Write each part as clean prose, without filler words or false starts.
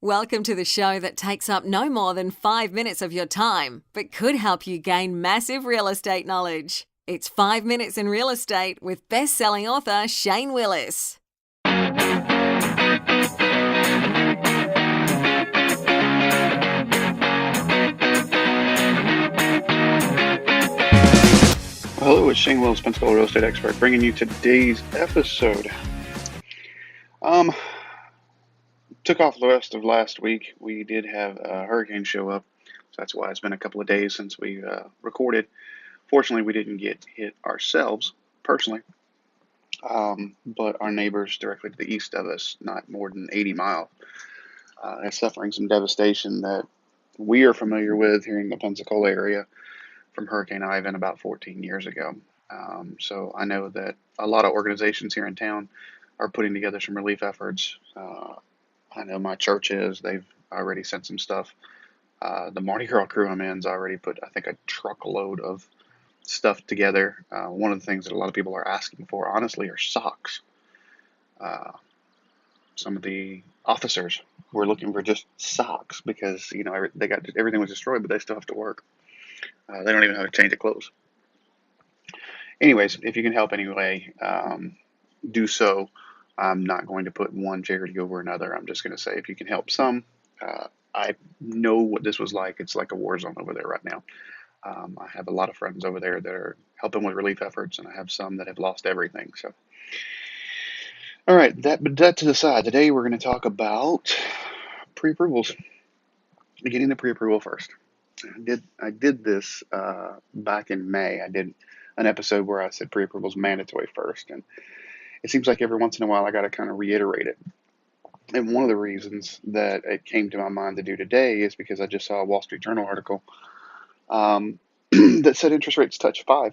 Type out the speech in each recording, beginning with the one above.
Welcome to the show that takes up no more than 5 minutes of your time, but could help you gain massive real estate knowledge. It's 5 Minutes in Real Estate with best-selling author Shane Willis. Hello, it's Shane Willis, Pensacola real estate expert, bringing you today's episode. Took off the rest of last week. We did have a hurricane show up, so that's why it's been a couple of days since we recorded. Fortunately, we didn't get hit ourselves personally, but our neighbors directly to the east of us, not more than 80 miles, are suffering some devastation that we are familiar with here in the Pensacola area from Hurricane Ivan about 14 years ago. So I know that a lot of organizations here in town are putting together some relief efforts. I know my church is. They've already sent some stuff. The Mardi Gras crew I'm in's already put, I think, a truckload of stuff together. One of the things that a lot of people are asking for, honestly, are socks. Some of the officers were looking for just socks because, they got everything was destroyed, but they still have to work. They don't even know how to change their clothes. Anyways, if you can help anyway, do so. I'm not going to put one charity over another. I'm just going to say if you can help some. I know what this was like. It's like a war zone over there right now. I have a lot of friends over there that are helping with relief efforts, and I have some that have lost everything. So, all right, that to the side. Today we're going to talk about pre-approvals. Getting the pre-approval first. I did this back in May. I did an episode where I said pre-approval is mandatory first, and it seems like every once in a while I got to kind of reiterate it. And one of the reasons that it came to my mind to do today is because I just saw a Wall Street Journal article that said interest rates touch 5.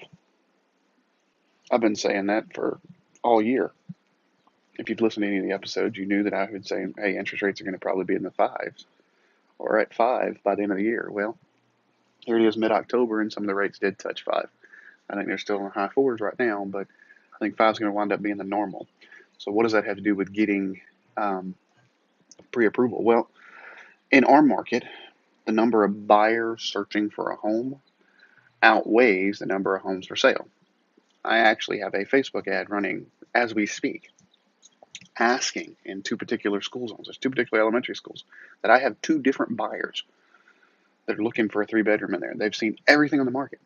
I've been saying that for all year. If you've listened to any of the episodes, you knew that I would say, hey, interest rates are going to probably be in the 5s or at 5 by the end of the year. Well, here it is mid-October, and some of the rates did touch 5. I think they're still in the high 4s right now, but I think 5 is going to wind up being the normal. So what does that have to do with getting pre-approval? Well, in our market, the number of buyers searching for a home outweighs the number of homes for sale. I actually have a Facebook ad running as we speak, asking in 2 particular school zones, there's 2 particular elementary schools, that I have 2 different buyers that are looking for a 3-bedroom in there. They've seen everything on the market.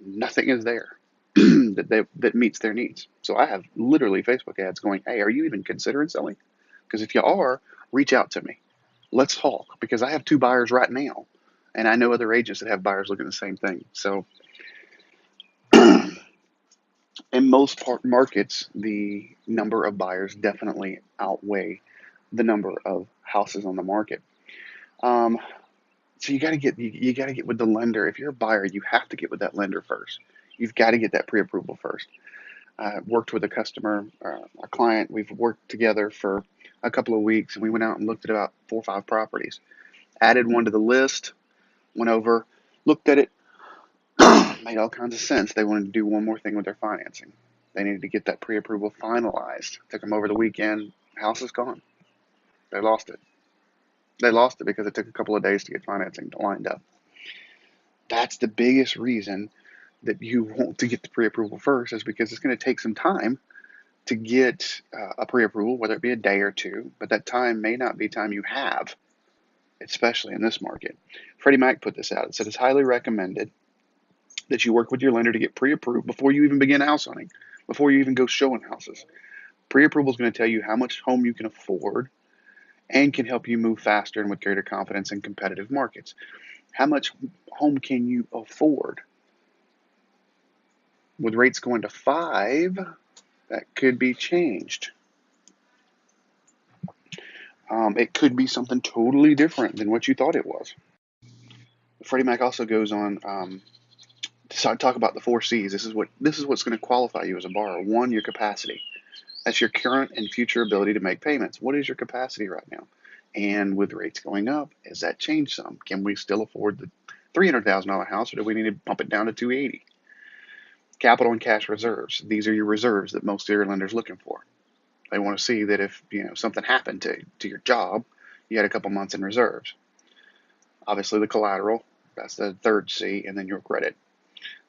Nothing is there that meets their needs. So I have literally Facebook ads going, hey, are you even considering selling? Because if you are, reach out to me. Let's talk, because I have 2 buyers right now, and I know other agents that have buyers looking at the same thing. So in most markets, the number of buyers definitely outweigh the number of houses on the market. So you got to get with the lender. If you're a buyer, you have to get with that lender first. You've got to get that pre-approval first. I worked with a customer, a client. We've worked together for a couple of weeks, and we went out and looked at about 4 or 5 properties. Added one to the list, went over, looked at it, made all kinds of sense. They wanted to do one more thing with their financing. They needed to get that pre-approval finalized. Took them over the weekend. House is gone. They lost it. They lost it because it took a couple of days to get financing lined up. That's the biggest reason that you want to get the pre-approval first, is because it's going to take some time to get a pre-approval, whether it be a day or 2, but that time may not be time you have, especially in this market. Freddie Mac put this out. It said it's highly recommended that you work with your lender to get pre-approved before you even begin house hunting, before you even go showing houses. Pre-approval is going to tell you how much home you can afford and can help you move faster and with greater confidence in competitive markets. How much home can you afford? With rates going to 5, that could be changed. It could be something totally different than what you thought it was. Freddie Mac also goes on to talk about the 4 C's. This is what's going to qualify you as a borrower. 1, your capacity. That's your current and future ability to make payments. What is your capacity right now? And with rates going up, has that changed some? Can we still afford the $300,000 house, or do we need to bump it down to $280,000? Capital and cash reserves. These are your reserves that most of your lenders are looking for. They want to see that if something happened to your job, you had a couple months in reserves. Obviously, the collateral, that's the third C, and then your credit.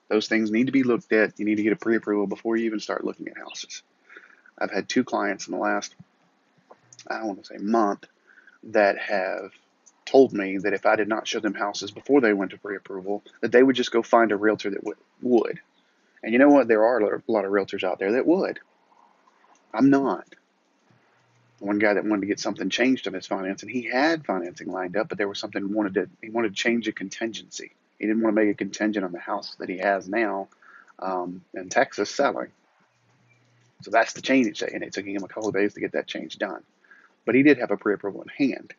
Those things need to be looked at. You need to get a pre-approval before you even start looking at houses. I've had 2 clients in the last, I don't want to say month, that have told me that if I did not show them houses before they went to pre-approval, that they would just go find a realtor that would. And you know what? There are a lot of realtors out there that would. I'm not. One guy that wanted to get something changed on his financing, he had financing lined up, but there was something he wanted to change a contingency. He didn't want to make a contingent on the house that he has now in Texas selling. So that's the change, and it took him a couple of days to get that change done. But he did have a pre-approval in hand.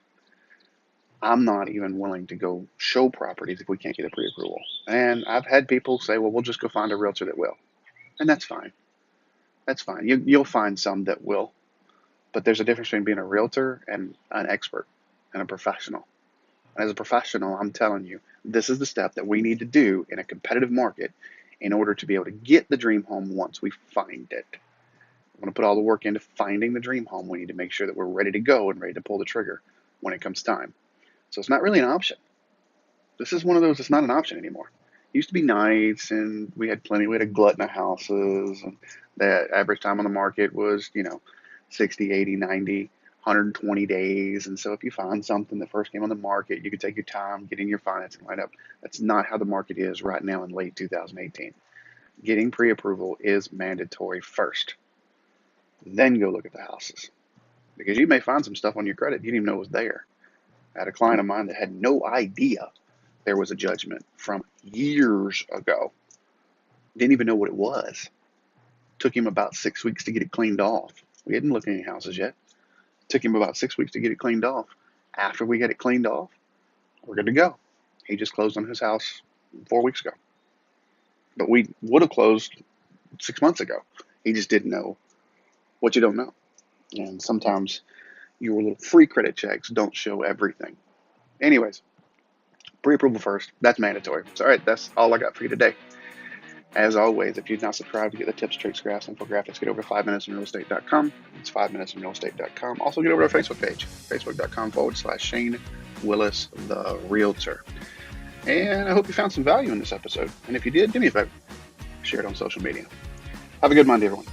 I'm not even willing to go show properties if we can't get a pre-approval. And I've had people say, well, we'll just go find a realtor that will. And that's fine. That's fine. You'll find some that will. But there's a difference between being a realtor and an expert and a professional. And as a professional, I'm telling you, this is the step that we need to do in a competitive market in order to be able to get the dream home once we find it. We're going to put all the work into finding the dream home. We need to make sure that we're ready to go and ready to pull the trigger when it comes time. So it's not really an option. This is one of those, it's not an option anymore. It used to be nice, and we had a glut of houses, and the average time on the market was, 60, 80, 90, 120 days. And so if you find something that first came on the market, you could take your time getting your financing lined up. That's not how the market is right now in late 2018. Getting pre-approval is mandatory first. Then go look at the houses. Because you may find some stuff on your credit you didn't even know was there. I had a client of mine that had no idea there was a judgment from years ago. Didn't even know what it was. Took him about 6 weeks to get it cleaned off. We hadn't looked at any houses yet. Took him about 6 weeks to get it cleaned off. After we got it cleaned off, we're good to go. He just closed on his house 4 weeks ago. But we would have closed 6 months ago. He just didn't know what you don't know. And sometimes your little free credit checks don't show everything. Anyways, pre-approval first. That's mandatory. So, all right, that's all I got for you today. As always, if you've not subscribed to get the tips, tricks, graphs, infographics, get over to 5minutesinrealestate.com. It's 5minutesinrealestate.com. Also, get over to our Facebook page, facebook.com/Shane Willis, the Realtor. And I hope you found some value in this episode. And if you did, do me a favor, share it on social media. Have a good Monday, everyone.